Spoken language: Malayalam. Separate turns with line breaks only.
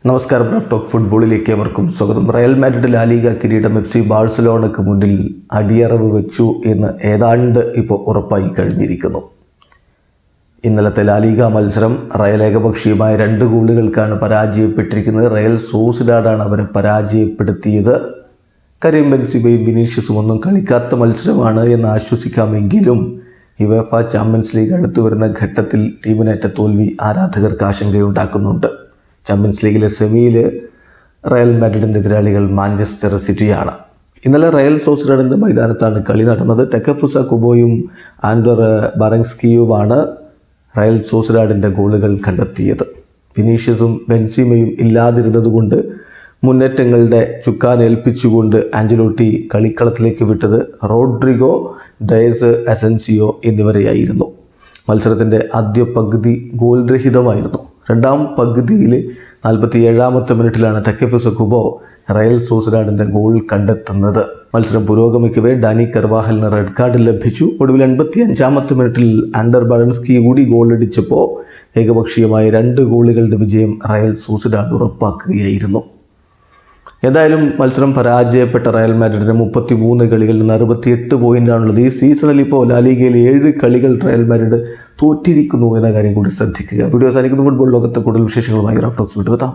നമസ്കാരം. റഫ് ടോക്ക് ഫുട്ബോളിലേക്ക് അവർക്കും സ്വാഗതം. റയൽ മാഡ്രിഡ് ലാ ലീഗ കിരീടം FC ബാഴ്സലോണയ്ക്ക് മുന്നിൽ അടിയറവ് വെച്ചു എന്ന് ഏതാണ്ട് ഇപ്പോൾ ഉറപ്പായി കഴിഞ്ഞിരിക്കുന്നു. ഇന്നലത്തെ ലാ ലീഗ മത്സരം റയൽ ഏകപക്ഷീയമായ 2 ഗോളുകൾക്കാണ് പരാജയപ്പെട്ടിരിക്കുന്നത്. റയൽ സോസിഡാഡാണ് അവരെ പരാജയപ്പെടുത്തിയത്. കരീം ബെൻസിമയും വിനീഷ്യസും ഒന്നും കളിക്കാത്ത മത്സരമാണ് എന്ന് ആശ്വസിക്കാമെങ്കിലും യുവേഫ ചാമ്പ്യൻസ് ലീഗ് അടുത്തു വരുന്ന ഘട്ടത്തിൽ ടീമിനേറ്റ തോൽവി ആരാധകർക്ക് ആശങ്കയുണ്ടാക്കുന്നുണ്ട്. ചാമ്പ്യൻസ് ലീഗിലെ സെമിയിൽ റയൽ മാഡ്രിഡിൻ്റെ എതിരാളികൾ മാഞ്ചസ്റ്റർ സിറ്റിയാണ്. ഇന്നലെ റയൽ സോസിഡാഡിൻ്റെ മൈതാനത്താണ് കളി നടന്നത്. ടെക്കഫുസ കുബോയും ആൻഡർ ബറങ്സ്കിയുമാണ് റയൽ സോസിഡാഡിൻ്റെ ഗോളുകൾ കണ്ടെത്തിയത്. വിനീഷ്യസും ബെൻസിമയും ഇല്ലാതിരുന്നതുകൊണ്ട് മുന്നേറ്റങ്ങളുടെ ചുക്കാൻ ഏൽപ്പിച്ചുകൊണ്ട് ആഞ്ചലോട്ടി കളിക്കളത്തിലേക്ക് വിട്ടത് റോഡ്രിഗോ, ഡയസ്, അസെൻസിയോ എന്നിവരെയായിരുന്നു. മത്സരത്തിൻ്റെ ആദ്യ പകുതി ഗോൾ രഹിതമായിരുന്നു. രണ്ടാം പകുതിയിൽ 47ാമത്തെ മിനിറ്റിലാണ് ടെക്കഫുസ കുബോ റയൽ സോസിഡാഡിൻ്റെ ഗോൾ കണ്ടെത്തുന്നത്. മത്സരം പുരോഗമിക്കവേ ഡാനി കർവാഹലിന് റെഡ് കാർഡ് ലഭിച്ചു. ഒടുവിൽ 85ാമത്തെ മിനിറ്റിൽ ആൻഡർ ബറൻസ്കി കൂടി ഗോളടിച്ചപ്പോൾ ഏകപക്ഷീയമായ 2 ഗോളുകളുടെ വിജയം റയൽ സോസിഡാഡ് ഉറപ്പാക്കുകയായിരുന്നു. ഏതായാലും മത്സരം പരാജയപ്പെട്ട റയൽ മാഡ്രിഡിന് 33 കളികളിൽ നിന്ന് 68 പോയിൻ്റാണുള്ളത്. ഈ സീസണിൽ ഇപ്പോൾ ലാ ലീഗയിൽ 7 കളികൾ റയൽ മാഡ്രിഡ് തോറ്റിരിക്കുന്നു എന്ന കാര്യം കൂടി ശ്രദ്ധിക്കുക. വീഡിയോ അവസാനിക്കുന്ന ഫുട്ബോൾ ലോകത്തെ കൂടുതൽ വിശേഷങ്ങളുമായി റഫ് ടോക്സ് വിട്ടുവെത്താം.